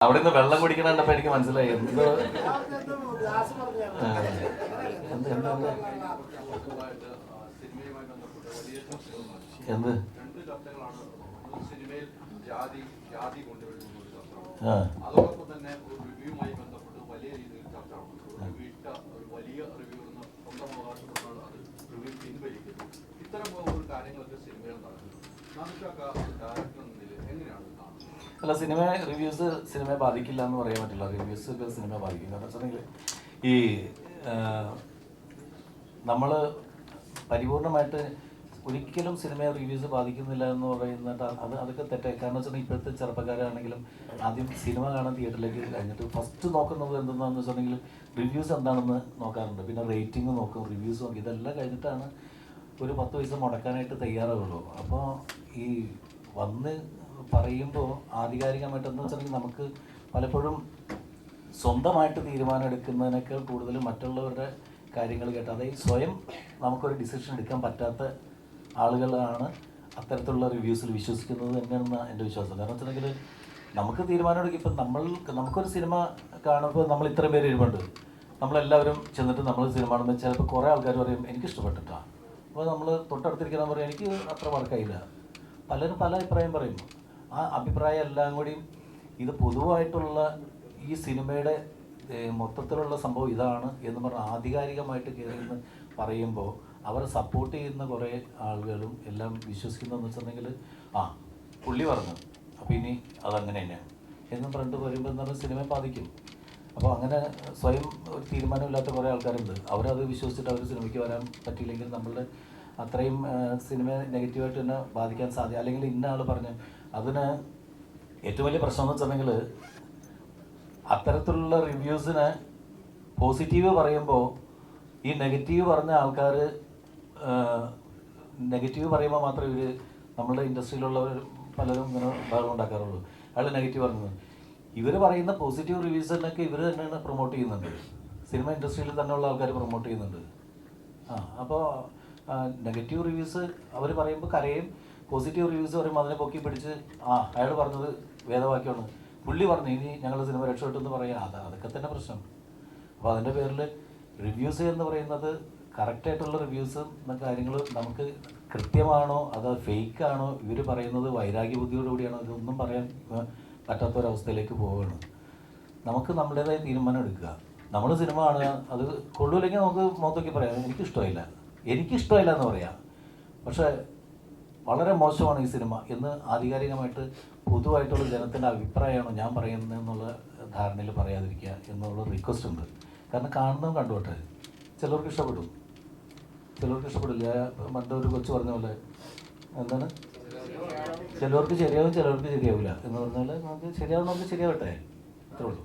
അവിടെ നിന്ന് വെള്ളം കുടിക്കണപ്പോ എനിക്ക് മനസ്സിലായി എന്തോ എന്ത് അതോടൊപ്പം തന്നെ റിവ്യൂവുമായി ബന്ധപ്പെട്ട് വലിയ രീതിയിൽ ചർച്ച വലിയ റിവ്യൂ സ്വന്തം അവകാശപ്പെടുന്ന അത് റിവ്യൂ പിൻവലിക്കുന്നു. ഇത്തരം ഒരു കാര്യങ്ങളൊക്കെ സിനിമയിൽ നടക്കുന്നു. ഡയറക്ടർ എങ്ങനെയാണ് കാണുന്നത്? അല്ല, സിനിമ റിവ്യൂസ് സിനിമയെ ബാധിക്കില്ല എന്ന് പറയാൻ പറ്റില്ല. റിവ്യൂസ് സിനിമയെ ബാധിക്കും. കാരണം വെച്ചിട്ടുണ്ടെങ്കിൽ ഈ നമ്മൾ പരിപൂർണമായിട്ട് ഒരിക്കലും സിനിമയെ റിവ്യൂസ് ബാധിക്കുന്നില്ല എന്ന് പറയുന്നത് അതൊക്കെ തെറ്റായി. കാരണം വെച്ചിട്ടുണ്ടെങ്കിൽ ഇപ്പോഴത്തെ ചെറുപ്പക്കാരാണെങ്കിലും ആദ്യം സിനിമ കാണാൻ തിയേറ്ററിലേക്ക് കഴിഞ്ഞിട്ട് ഫസ്റ്റ് നോക്കുന്നത് എന്തെന്നാന്ന് വെച്ചിട്ടുണ്ടെങ്കിൽ റിവ്യൂസ് എന്താണെന്ന് നോക്കാറുണ്ട്. പിന്നെ റേറ്റിംഗ് നോക്കും, റിവ്യൂസ് നോക്കും. ഇതെല്ലാം കഴിഞ്ഞിട്ടാണ് ഒരു 10 പൈസ മുടക്കാനായിട്ട് തയ്യാറാവുള്ളൂ. അപ്പോൾ ഈ വന്ന് പറയുമ്പോൾ ആധികാരികമായിട്ട് എന്താ വെച്ചിട്ടുണ്ടെങ്കിൽ നമുക്ക് പലപ്പോഴും സ്വന്തമായിട്ട് തീരുമാനം എടുക്കുന്നതിനേക്കാൾ കൂടുതൽ മറ്റുള്ളവരുടെ കാര്യങ്ങൾ കേട്ട്, അതായത് സ്വയം നമുക്കൊരു ഡിസിഷൻ എടുക്കാൻ പറ്റാത്ത ആളുകളാണ് അത്തരത്തിലുള്ള റിവ്യൂസിൽ വിശ്വസിക്കുന്നത് തന്നെയാണെന്ന് എൻ്റെ വിശ്വാസം. കാരണം വെച്ചിട്ടുണ്ടെങ്കിൽ നമുക്ക് തീരുമാനം എടുക്കും. ഇപ്പം നമുക്കൊരു സിനിമ കാണുമ്പോൾ നമ്മൾ ഇത്രയും പേര് ഇരുപുണ്ട്, നമ്മളെല്ലാവരും ചെന്നിട്ട് നമ്മൾ സിനിമ കാണുമ്പോൾ ചിലപ്പോൾ കുറേ ആൾക്കാർ പറയും എനിക്കിഷ്ടപ്പെട്ടിട്ടാണ്. അപ്പോൾ നമ്മൾ തൊട്ടടുത്തിരിക്കുന്ന പറയും എനിക്ക് അത്ര വർക്കായില്ല. പലരും പല അഭിപ്രായം പറയും. ആ അഭിപ്രായം എല്ലാം കൂടി ഇത് പൊതുവായിട്ടുള്ള ഈ സിനിമയുടെ മൊത്തത്തിലുള്ള സംഭവം ഇതാണ് എന്ന് പറഞ്ഞ് ആധികാരികമായിട്ട് കയറിയെന്ന് പറയുമ്പോൾ അവരെ സപ്പോർട്ട് ചെയ്യുന്ന കുറേ ആളുകളും എല്ലാം വിശ്വസിക്കുന്നതെന്ന് വെച്ചിട്ടുണ്ടെങ്കിൽ പുള്ളി പറഞ്ഞു അപ്പോൾ ഇനി അതങ്ങനെ തന്നെയാണ് എന്നും പറഞ്ഞിട്ട് വരുമ്പോൾ എന്ന് പറഞ്ഞാൽ സിനിമയെ ബാധിക്കും. അപ്പോൾ അങ്ങനെ സ്വയം ഒരു തീരുമാനമില്ലാത്ത കുറേ ആൾക്കാരുണ്ട്. അവരത് വിശ്വസിച്ചിട്ട് അവർ സിനിമയ്ക്ക് വരാൻ പറ്റിയില്ലെങ്കിൽ നമ്മളുടെ അത്രയും സിനിമയെ നെഗറ്റീവായിട്ട് തന്നെ ബാധിക്കാൻ സാധ്യത. അല്ലെങ്കിൽ ഇന്ന ആൾ പറഞ്ഞു അതിന് ഏറ്റവും വലിയ പ്രശ്നം എന്ന് വെച്ചിട്ടുണ്ടെങ്കിൽ അത്തരത്തിലുള്ള റിവ്യൂസിന് പോസിറ്റീവ് പറയുമ്പോൾ ഈ നെഗറ്റീവ് പറഞ്ഞ ആൾക്കാർ നെഗറ്റീവ് പറയുമ്പോൾ മാത്രമേ ഇവർ നമ്മളുടെ ഇൻഡസ്ട്രിയിലുള്ളവർ പലരും ഇങ്ങനെ ബഹളം ഉണ്ടാക്കാറുള്ളൂ. അയാൾ നെഗറ്റീവ് പറഞ്ഞത് ഇവർ പറയുന്ന പോസിറ്റീവ് റിവ്യൂസിനൊക്കെ ഇവർ തന്നെയാണ് പ്രൊമോട്ട് ചെയ്യുന്നുണ്ട്. സിനിമ ഇൻഡസ്ട്രിയിൽ തന്നെയുള്ള ആൾക്കാർ പ്രൊമോട്ട് ചെയ്യുന്നുണ്ട്. അപ്പോൾ നെഗറ്റീവ് റിവ്യൂസ് അവർ പറയുമ്പോൾ കരയും, പോസിറ്റീവ് റിവ്യൂസ് പറയുമ്പോൾ അതിനെ പൊക്കി പിടിച്ച് അയാൾ പറഞ്ഞത് വേദവാക്യമാണ്, പുള്ളി പറഞ്ഞു ഇനി ഞങ്ങളുടെ സിനിമ രക്ഷപ്പെട്ടെന്ന് പറയാം. അതൊക്കെ തന്നെ പ്രശ്നം. അപ്പോൾ അതിൻ്റെ പേരിൽ റിവ്യൂസ് എന്ന് പറയുന്നത് കറക്റ്റായിട്ടുള്ള റിവ്യൂസ് എന്ന കാര്യങ്ങൾ നമുക്ക് കൃത്യമാണോ അതോ ഫേക്കാണോ ഇവർ പറയുന്നത് വൈരാഗ്യ ബുദ്ധിയോടുകൂടിയാണോ ഇതൊന്നും പറയാൻ പറ്റാത്തൊരവസ്ഥയിലേക്ക് പോവുകയാണ്. നമുക്ക് നമ്മുടേതായ തീരുമാനം എടുക്കുക. നമ്മൾ സിനിമ കാണുക, അത് കൊള്ളൂല്ലെങ്കിൽ നമുക്ക് മുഖത്തൊക്കെ പറയാം എനിക്കിഷ്ടമില്ല എന്ന് പറയാം. പക്ഷേ വളരെ മോശമാണ് ഈ സിനിമ എന്ന് ആധികാരികമായിട്ട് പൊതുവായിട്ടുള്ള ജനത്തിൻ്റെ അഭിപ്രായമാണോ ഞാൻ പറയുന്നത് എന്നുള്ള ധാരണയിൽ പറയാതിരിക്കുക എന്നുള്ള റിക്വസ്റ്റ് ഉണ്ട്. കാരണം കാണുന്നതും കണ്ടുപോട്ടെ. ചിലർക്ക് ഇഷ്ടപ്പെടും, ചിലർക്ക് ഇഷ്ടപ്പെടില്ല. ഒരു കൊച്ചു പറഞ്ഞ പോലെ എന്താണ്, ചിലവർക്ക് ശരിയാവും ചിലവർക്ക് ശരിയാവില്ല എന്ന് പറഞ്ഞാൽ നമുക്ക് ശരിയാവുന്നവർക്ക് ശരിയാവട്ടെ, അത്രേ ഉള്ളൂ.